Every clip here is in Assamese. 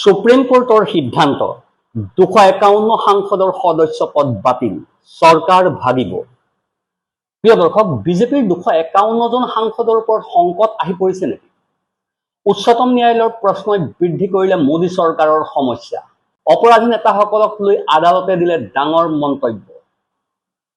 সুপ্ৰিম কোৰ্টৰ সিদ্ধান্ত 251 সাংসদৰ সদস্য পদ বাতিল, চৰকাৰ ভাগিব। প্ৰিয় দৰ্শক, বিজেপিৰ 251 জন সাংসদৰ ওপৰত সংকট আহি পৰিছে নেকি? উচ্চতম ন্যায়ালয়ৰ প্ৰশ্নই বৃদ্ধি কৰিলে মোদী চৰকাৰৰ সমস্যা। অপৰাধী নেতাসকলক লৈ আদালতে দিলে ডাঙৰ মন্তব্য।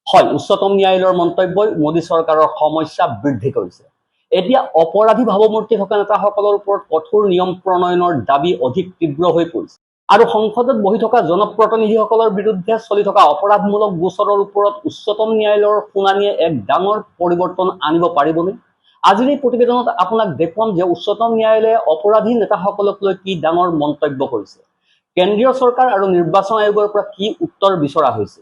হয়, উচ্চতম ন্যায়ালয়ৰ মন্তব্যই মোদী চৰকাৰৰ সমস্যা বৃদ্ধি কৰিছে। এতিয়া অপৰাধী ভাৱমূৰ্তি থকা নেতাসকলৰ ওপৰত কঠোৰ নিয়ম প্ৰণয়নৰ দাবী অধিক তীব্ৰ হৈ পৰিছে। আৰু সংসদত বহি থকা জনপ্ৰতিনিধিসকলৰ বিৰুদ্ধে চলি থকা অপৰাধমূলক গোচৰৰ ওপৰত উচ্চতম ন্যায়ালয়ৰ শুনানিয়ে এক ডাঙৰ পৰিৱৰ্তন আনিব পাৰিবনে? আজিৰ এই প্ৰতিবেদনত আপোনাক দেখুৱাম যে উচ্চতম ন্যায়ালয়ে অপৰাধী নেতাসকলক লৈ কি ডাঙৰ মন্তব্য কৰিছে, কেন্দ্ৰীয় চৰকাৰ আৰু নিৰ্বাচন আয়োগৰ পৰা কি উত্তৰ বিচৰা হৈছে,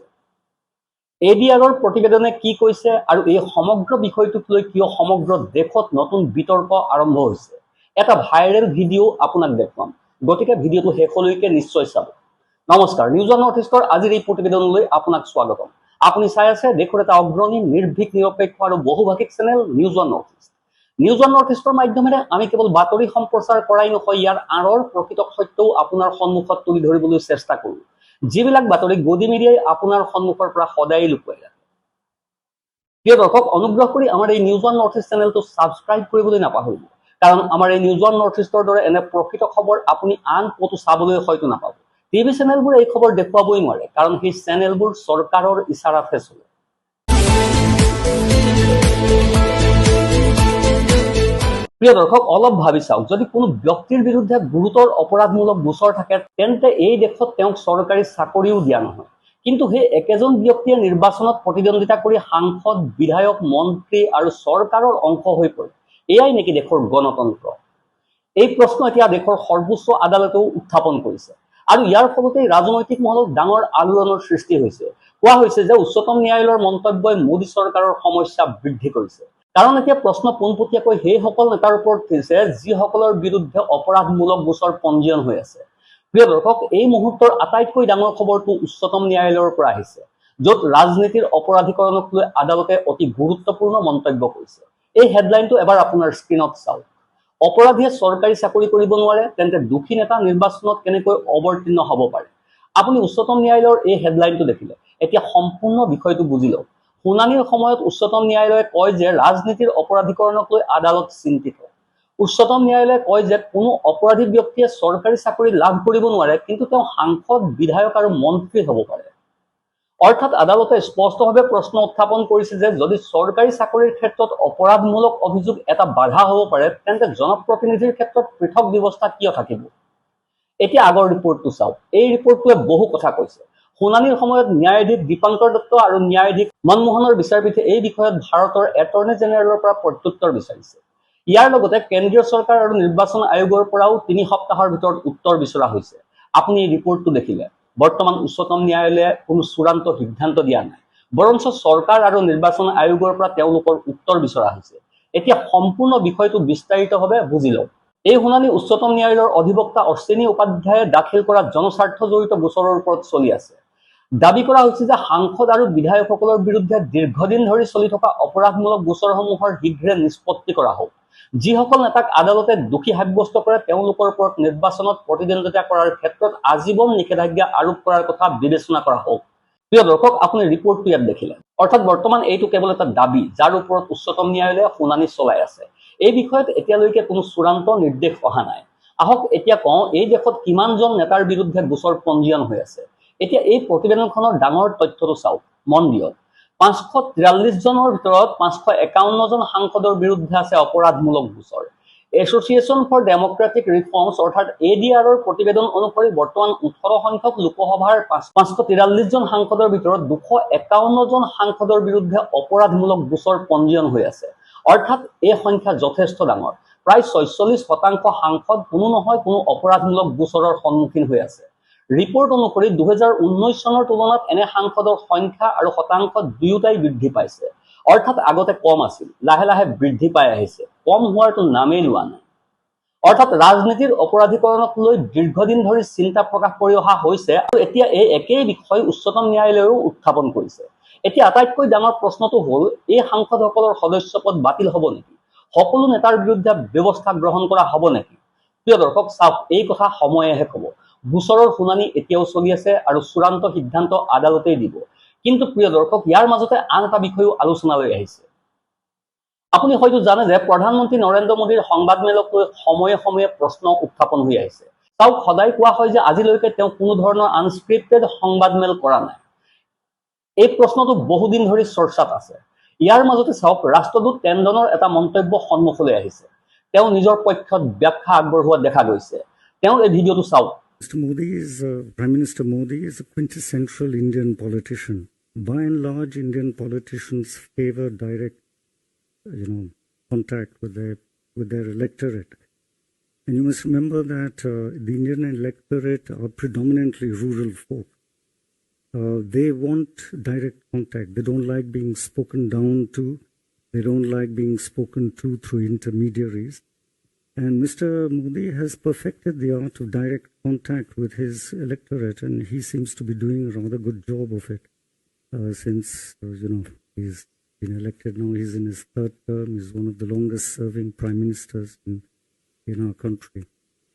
ADR-ৰ প্ৰতিবেদনে কি কৈছে আৰু এই সমগ্ৰ বিষয়টোক লৈ কিয় সমগ্ৰ দেশত নতুন বিতৰ্ক আৰম্ভ হৈছে। এটা ভাইৰেল ভিডিঅ' আপোনাক দেখুৱাম, গতিকে ভিডিঅ'টো শেষলৈকে নিশ্চয় চাব। নমস্কাৰ, নিউজ অন নৰ্থ ইষ্টৰ আজিৰ এই প্ৰতিবেদনলৈ আপোনাক স্বাগতম। আপুনি চাই আছে দেশৰ এটা অগ্ৰণী, নিৰ্ভীক, নিৰপেক্ষ আৰু বহুভাষিক channel news on north east. News on north ইষ্টৰ মাধ্যমেৰে আমি কেৱল বাতৰি সম্প্ৰচাৰ কৰাই নহয়, ইয়াৰ আঁৰৰ প্ৰকৃত সত্যও আপোনাৰ সন্মুখত তুলি ধৰিবলৈ চেষ্টা কৰোঁ, যিবিলাক বাতৰি গদি মিডিয়াই আপোনাৰ সন্মুখৰ পৰা সদায় লুকুৱাই ৰাখে। প্ৰিয় দৰ্শক, অনুগ্ৰহ কৰি আমাৰ এই নিউজ অন নৰ্থ ইষ্ট চেনেলটো ছাবস্ক্ৰাইব কৰিবলৈ নাপাহৰিব, কাৰণ আমাৰ এই নিউজ অন নৰ্থ ইষ্টৰ দৰে এনে প্ৰকৃত খবৰ আপুনি আন ক'তো চাবলৈ হয়তো নাপাব। টিভি চেনেলবোৰে এই খবৰ দেখুৱাবই নোৱাৰে, কাৰণ সেই চেনেলবোৰ চৰকাৰৰ ইচাৰাতহে চলে। প্ৰিয় দৰ্শক, অলপ ভাবি চাওক, যদি কোনো ব্যক্তিৰ বিৰুদ্ধে গুৰুতৰ অপৰাধমূলক গোচৰ থাকে তেন্তে এই দেশত তেওঁক চৰকাৰী চাকৰিও দিয়া নহয়, কিন্তু সেই একেজন ব্যক্তিয়ে নিৰ্বাচনত প্ৰতিদ্বন্দ্বিতা কৰি সাংসদ, বিধায়ক, মন্ত্ৰী আৰু চৰকাৰৰ অংশ হৈ পৰে। এয়াই নেকি দেশৰ গণতন্ত্ৰ? এই প্ৰশ্ন এতিয়া দেশৰ সৰ্বোচ্চ আদালতেও উত্থাপন কৰিছে, আৰু ইয়াৰ ফলতেই ৰাজনৈতিক মহলত ডাঙৰ আলোড়নৰ সৃষ্টি হৈছে। কোৱা হৈছে যে উচ্চতম ন্যায়ালয়ৰ মন্তব্যই মোদী চৰকাৰৰ সমস্যা বৃদ্ধি কৰিছে, কাৰণ এতিয়া প্ৰশ্ন পোনপটীয়াকৈ সেইসকল নেতাৰ ওপৰত উঠিছে যিসকলৰ বিৰুদ্ধে অপৰাধমূলক গোচৰ পঞ্জীয়ন হৈ আছে। প্ৰিয় দৰ্শক, এই মুহূৰ্তৰ আটাইতকৈ ডাঙৰ খবৰটো উচ্চতম ন্যায়ালয়ৰ পৰা আহিছে, য'ত ৰাজনীতিৰ অপৰাধীকৰণক লৈ আদালতে অতি গুৰুত্বপূৰ্ণ মন্তব্য কৰিছে। এই হেডলাইনটো এবাৰ আপোনাৰ স্ক্ৰীনত চাওক। অপৰাধীয়ে চৰকাৰী চাকৰি কৰিব নোৱাৰে, তেন্তে দোষী নেতা নিৰ্বাচনত কেনেকৈ অৱতীৰ্ণ হ'ব পাৰে? আপুনি উচ্চতম ন্যায়ালয়ৰ এই হেডলাইনটো দেখিলে, এতিয়া সম্পূৰ্ণ বিষয়টো বুজি লওক। শুনানিৰ সময়ত উচ্চতম ন্যায়ালয়ে কয় যে ৰাজনীতিৰ অপৰাধীকৰণক লৈ আদালত চিন্তিত। উচ্চতম ন্যায়ালয়ে কয় যে কোনো অপৰাধী ব্যক্তিয়ে চৰকাৰী চাকৰি লাভ কৰিব নোৱাৰে, কিন্তু তেওঁ সাংসদ, বিধায়ক আৰু মন্ত্ৰী হ'ব পাৰে। অৰ্থাৎ আদালতে স্পষ্টভাৱে প্ৰশ্ন উত্থাপন কৰিছে যে যদি চৰকাৰী চাকৰিৰ ক্ষেত্ৰত অপৰাধমূলক অভিযোগ এটা বাধা হ'ব পাৰে, তেন্তে জনপ্ৰতিনিধিৰ ক্ষেত্ৰত পৃথক ব্যৱস্থা কিয় থাকিব? এতিয়া আগৰ ৰিপৰ্টটো চাওক। এই ৰিপৰ্টটোৱে বহু কথা কৈছে। শুনানিৰ সময়ত ন্যায়াধীশ দীপাংকৰ দত্ত আৰু ন্যায়াধীশ মনমোহনৰ বিচাৰপীঠে এই বিষয়ত ভাৰতৰ এটৰ্নী জেনেৰেলৰ পৰা প্ৰত্যুত্তৰ বিচাৰিছে। ইয়াৰ লগতে কেন্দ্ৰীয় চৰকাৰ আৰু নিৰ্বাচন আয়োগৰ পৰাও 3 সপ্তাহৰ ভিতৰত উত্তৰ বিচৰা হৈছে। আপুনি এই ৰিপৰ্টটো দেখিলে, বৰ্তমান উচ্চতম ন্যায়ালয়ে কোনো চূড়ান্ত সিদ্ধান্ত দিয়া নাই, বৰঞ্চ চৰকাৰ আৰু নিৰ্বাচন আয়োগৰ পৰা তেওঁলোকৰ উত্তৰ বিচৰা হৈছে। এতিয়া সম্পূৰ্ণ বিষয়টো বিস্তাৰিতভাৱে বুজি লওক। এই শুনানি উচ্চতম ন্যায়ালয়ৰ অধিবক্তা অশ্বিনী উপাধ্যায়ে দাখিল কৰা জনস্বাৰ্থ জড়িত গোচৰৰ ওপৰত চলি আছে। দাবী কৰা হৈছে যে সাংসদ আৰু বিধায়কসকলৰ বিৰুদ্ধে দীৰ্ঘদিন ধৰি চলি থকা অপৰাধমূলক গোচৰসমূহৰ শীঘ্ৰে নিষ্পত্তি কৰা হওক। যিসকল নেতাক আদালতে দোষী সাব্যস্ত কৰে তেওঁলোকৰ ওপৰত নিৰ্বাচনত প্ৰতিদ্বন্দ্বিতা কৰাৰ ক্ষেত্ৰত আজীৱন নিষেধাজ্ঞা আৰোপ কৰাৰ কথা বিবেচনা কৰা হওক। প্ৰিয় দৰ্শক, আপুনি ৰিপৰ্টটো ইয়াত দেখিলে। অৰ্থাৎ বৰ্তমান এইটো কেৱল এটা দাবী, যাৰ ওপৰত উচ্চতম ন্যায়ালয়ে শুনানি চলাই আছে। এই বিষয়ত এতিয়ালৈকে কোনো চূড়ান্ত নিৰ্দেশ অহা নাই। আহক এতিয়া কওঁ, এই দেশত কিমানজন নেতাৰ বিৰুদ্ধে গোচৰ পঞ্জীয়ন হৈ আছে। এতিয়া এই প্ৰতিবেদনখনৰ ডাঙৰ তথ্যটো চাওক, মন দিয়ক। 543 জনৰ ভিতৰত 551 জন সাংসদৰ বিৰুদ্ধে আছে অপৰাধমূলক গোচৰ। এছ'চিয়েশ্যন ফৰ ডেম'ক্ৰেটিক ৰিফৰ্মছ অৰ্থাৎ ADR-ৰ প্ৰতিবেদন অনুসৰি বৰ্তমান 18 সংখ্যক লোকসভাৰ 543 জন সাংসদৰ ভিতৰত 251 জন সাংসদৰ বিৰুদ্ধে অপৰাধমূলক গোচৰ পঞ্জীয়ন হৈ আছে। অৰ্থাৎ এই সংখ্যা যথেষ্ট ডাঙৰ। প্ৰায় 46% সাংসদ কোনো নহয় কোনো অপৰাধমূলক গোচৰৰ সন্মুখীন হৈ আছে। ৰিপৰ্ট অনুসৰি 2019 চনৰ তুলনাত এনে সাংসদৰ সংখ্যা আৰু শতাংশ দুয়োটাই বৃদ্ধি পাইছে। অৰ্থাৎ আগতে কম আছিল, লাহে লাহে বৃদ্ধি পাই আহিছে, কম হোৱাৰটো নামেই লোৱা নাই। অৰ্থাৎ ৰাজনীতিৰ অপৰাধীকৰণক লৈ দীৰ্ঘদিন ধৰি চিন্তা প্ৰকাশ কৰি অহা হৈছে, আৰু এতিয়া এই একেই বিষয় উচ্চতম ন্যায়ালয়েও উত্থাপন কৰিছে। এতিয়া আটাইতকৈ ডাঙৰ প্ৰশ্নটো হ'ল, এই সাংসদসকলৰ সদস্য পদ বাতিল হ'ব নেকি? সকলো নেতাৰ বিৰুদ্ধে ব্যৱস্থা গ্ৰহণ কৰা হ'ব নেকি? প্ৰিয় দৰ্শক চাওক, এই কথা সময়েহে ক'ব। গোচৰৰ শুনানি এতিয়াও চলি আছে আৰু চূড়ান্ত সিদ্ধান্ত আদালতেই দিব। কিন্তু প্ৰিয় দৰ্শক, ইয়াৰ মাজতে আন এটা বিষয়ও আলোচনালৈ আহিছে। আপুনি হয়তো জানে যে প্ৰধানমন্ত্ৰী নৰেন্দ্ৰ মোদীৰ সংবাদমেলক লৈ সময়ে সময়ে প্ৰশ্ন উত্থাপন হৈ আহিছে। চাওক, সদায় কোৱা হয় যে আজিলৈকে তেওঁ কোনো ধৰণৰ আনস্ক্ৰিপ্টেড সংবাদমেল কৰা নাই। এই প্ৰশ্নটো বহুদিন ধৰি চৰ্চাত আছে। ইয়াৰ মাজতে চাওক, ৰাষ্ট্ৰদূত টেণ্ডনৰ এটা মন্তব্য সন্মুখলৈ আহিছে। তেওঁ নিজৰ পক্ষত ব্যাখ্যা আগবঢ়োৱা দেখা গৈছে। তেওঁৰ এই ভিডিঅ'টো চাওক। Prime Minister Modi is a quintessential Indian politician. By and large, Indian politicians favor direct, contact with their electorate. And you must remember that the Indian electorate are predominantly rural folk. They want direct contact. They don't like being spoken down to. They don't like being spoken to through intermediaries. And Mr. Modi has perfected the art of direct contact with his electorate, and he seems to be doing a rather good job of it since, he's been elected now. He's in his third term. He's one of the longest serving prime ministers in our country.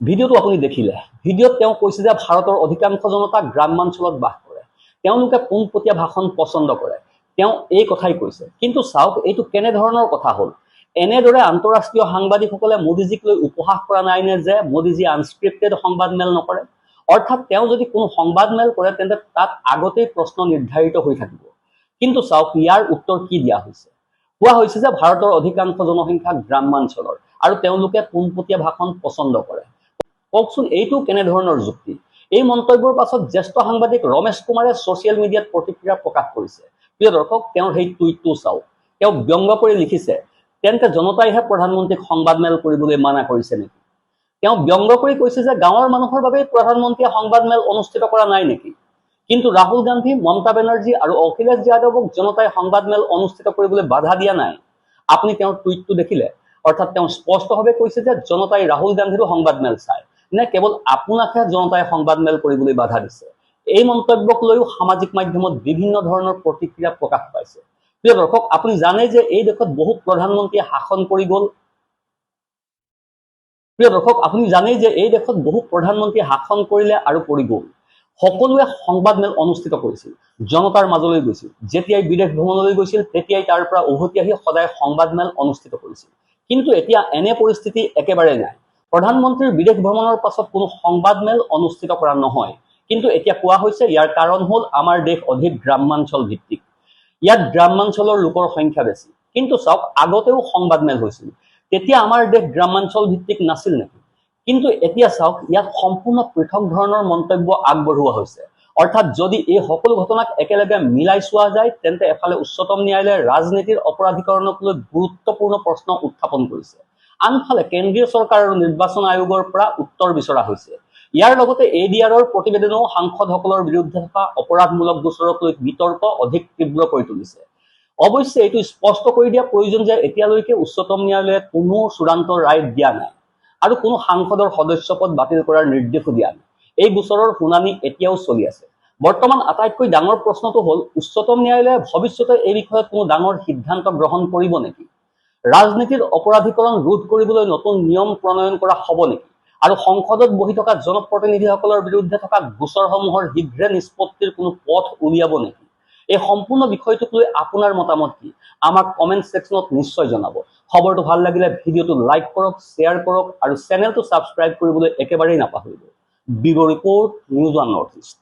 ভিডিঅ'টো আপুনি দেখিলে। ভিডিঅ'ত তেওঁ কৈছে যে ভাৰতৰ অধিকাংশ জনতা গ্ৰামাঞ্চলত বাস কৰে, তেওঁলোকে পোনপটীয়া ভাষণ পচন্দ কৰে। তেওঁ এই কথাই কৈছে। কিন্তু চাওক, এইটো কেনেধৰণৰ কথা হ'ল? এনেদৰে আন্তঃৰাষ্ট্ৰীয় সাংবাদিকসকলে মোদীজীক লৈ উপহাস কৰা নাই নে যে মোদীজী আনস্ক্ৰিপ্টেড সংবাদমেল নকৰে? অৰ্থাৎ তেওঁ যদি কোনো সংবাদমেল কৰে তেন্তে তাত আগতেই প্ৰশ্ন নিৰ্ধাৰিত হৈ থাকিব। কিন্তু চাওক, ইয়াৰ উত্তৰ কি দিয়া হৈছে? কোৱা হৈছে যে ভাৰতৰ অধিকাংশ জনসংখ্যা গ্ৰামাঞ্চলৰ আৰু তেওঁলোকে পোনপটীয়া ভাষণ পচন্দ কৰে। কওকচোন, এইটো কেনেধৰণৰ যুক্তি? এই মন্তব্যৰ পাছত জ্যেষ্ঠ সাংবাদিক ৰমেশ কুমাৰে ছচিয়েল মিডিয়াত প্ৰতিক্ৰিয়া প্ৰকাশ কৰিছে। প্ৰিয় দৰ্শক, তেওঁৰ সেই টুইটটো চাওক। তেওঁ ব্যংগ কৰি লিখিছে, তেন্তে জনতাইহে প্ৰধানমন্ত্ৰীক সংবাদমেল কৰিবলৈ মানা কৰিছে নেকি? তেওঁ ব্যংগ কৰি কৈছে যে গাঁৱৰ মানুহৰ বাবেই প্ৰধানমন্ত্ৰীয়ে সংবাদমেল অনুষ্ঠিত কৰা নাই নেকি? কিন্তু ৰাহুল গান্ধী, মমতা বেনাৰ্জী আৰু অখিলেশ যাদৱক জনতাই সংবাদমেল অনুষ্ঠিত কৰিবলৈ বাধা দিয়া নাই। আপুনি তেওঁৰ টুইটটো দেখিলে? অৰ্থাৎ তেওঁ স্পষ্টভাৱে কৈছে যে জনতাই ৰাহুল গান্ধীৰো সংবাদমেল চায়, নে কেৱল আপোনাকহে জনতাই সংবাদমেল কৰিবলৈ বাধা দিছে? এই মন্তব্যক লৈও সামাজিক মাধ্যমত বিভিন্ন ধৰণৰ প্ৰতিক্ৰিয়া প্ৰকাশ পাইছে। প্ৰিয় দৰ্শক, আপুনি জানে যে এই দেশত বহু প্ৰধানমন্ত্ৰীয়ে শাসন কৰি গ'ল। প্ৰিয় দৰ্শক, আপুনি জানেই যে এই দেশত বহু প্ৰধানমন্ত্ৰীয়ে শাসন কৰিলে আৰু পৰি গ'ল। সকলোৱে সংবাদমেল অনুষ্ঠিত কৰিছিল, জনতাৰ মাজলৈ গৈছিল। যেতিয়াই বিদেশ ভ্ৰমণলৈ গৈছিল তেতিয়াই তাৰ পৰা উভতি আহি সদায় সংবাদমেল অনুষ্ঠিত কৰিছিল। কিন্তু এতিয়া এনে পৰিস্থিতি একেবাৰে নাই। প্ৰধানমন্ত্ৰীৰ বিদেশ ভ্ৰমণৰ পাছত কোনো সংবাদমেল অনুষ্ঠিত কৰা নহয়। কিন্তু এতিয়া কোৱা হৈছে ইয়াৰ কাৰণ হ'ল আমাৰ দেশ অধিক গ্ৰামাঞ্চল ভিত্তিক। ইয়াত গ্ৰামাঞ্চলৰ লোকৰ সংখ্যা বেছি। কিন্তু চাওক, আগতেও সংবাদমেল হৈছিল, তেতিয়া আমাৰ দেশ গ্ৰামাঞ্চল ভিত্তিক নাছিল নেকি? কিন্তু এতিয়া চাওক, ইয়াত সম্পূৰ্ণ পৃথক ধৰণৰ মন্তব্য আগবঢ়োৱা হৈছে। অৰ্থাৎ যদি এই সকলো ঘটনাক একেলগে মিলাই চোৱা যায় তেন্তে এফালে উচ্চতম ন্যায়ালয়ে ৰাজনীতিৰ অপৰাধীকৰণক লৈ গুৰুত্বপূৰ্ণ প্ৰশ্ন উত্থাপন কৰিছে, আনফালে কেন্দ্ৰীয় চৰকাৰ আৰু নিৰ্বাচন আয়োগৰ পৰা উত্তৰ বিচৰা হৈছে। ইয়াৰ লগতে ADR-ৰ প্ৰতিবেদনেও সাংসদসকলৰ বিৰুদ্ধে থকা অপৰাধমূলক গোচৰক লৈ বিতৰ্ক অধিক তীব্ৰ কৰি তুলিছে। অৱশ্যে এইটো স্পষ্ট কৰি দিয়া প্ৰয়োজন যে এতিয়ালৈকে উচ্চতম ন্যায়ালয়ে কোনো চূড়ান্ত ৰায় দিয়া নাই আৰু কোনো সাংসদৰ সদস্যপদ বাতিল কৰাৰ নিৰ্দেশো দিয়া নাই। এই গোচৰৰ শুনানি এতিয়াও চলি আছে। বৰ্তমান আটাইতকৈ ডাঙৰ প্ৰশ্নটো হ'ল, উচ্চতম ন্যায়ালয়ে ভৱিষ্যতে এই বিষয়ত কোনো ডাঙৰ সিদ্ধান্ত গ্ৰহণ কৰিব নেকি? ৰাজনীতিৰ অপৰাধীকৰণ ৰোধ কৰিবলৈ নতুন নিয়ম প্ৰণয়ন কৰা হ'ব নেকি? আৰু সংসদত বহি থকা জনপ্ৰতিনিধিসকলৰ বিৰুদ্ধে থকা গোচৰসমূহৰ শীঘ্ৰে নিষ্পত্তিৰ কোনো পথ উলিয়াব নেকি? এই সম্পূৰ্ণ বিষয়টোক লৈ আপোনাৰ মতামত কি? আমাক কমেণ্ট ছেকশ্যনত নিশ্চয় জনাব। খবৰটো ভাল লাগিলে ভিডিঅ'টো লাইক কৰক, শ্বেয়াৰ কৰক আৰু চেনেলটো ছাবস্ক্ৰাইব কৰিবলৈ একেবাৰেই নাপাহৰিব। Bureau report, news one north east.